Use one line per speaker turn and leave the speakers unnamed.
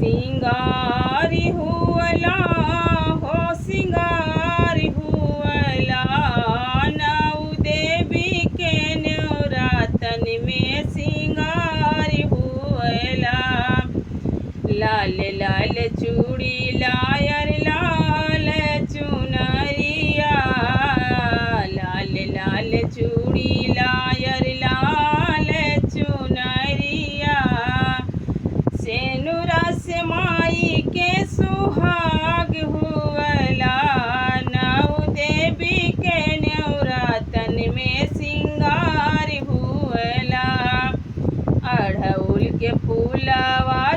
सिंगारी हुअला हो सिंगारी हुअला नौ देवी के नवरातन में सिंगारी हुअला। लाल लाल चूड़ी लायर लाल चुनरिया लाल लाल चूड़ी लायर लाल चुनरिया सेनुरा से माई के सुहाग हुअला नौ देवी के नवरातन में सिंगार हुअला। अढ़उल के फूलवा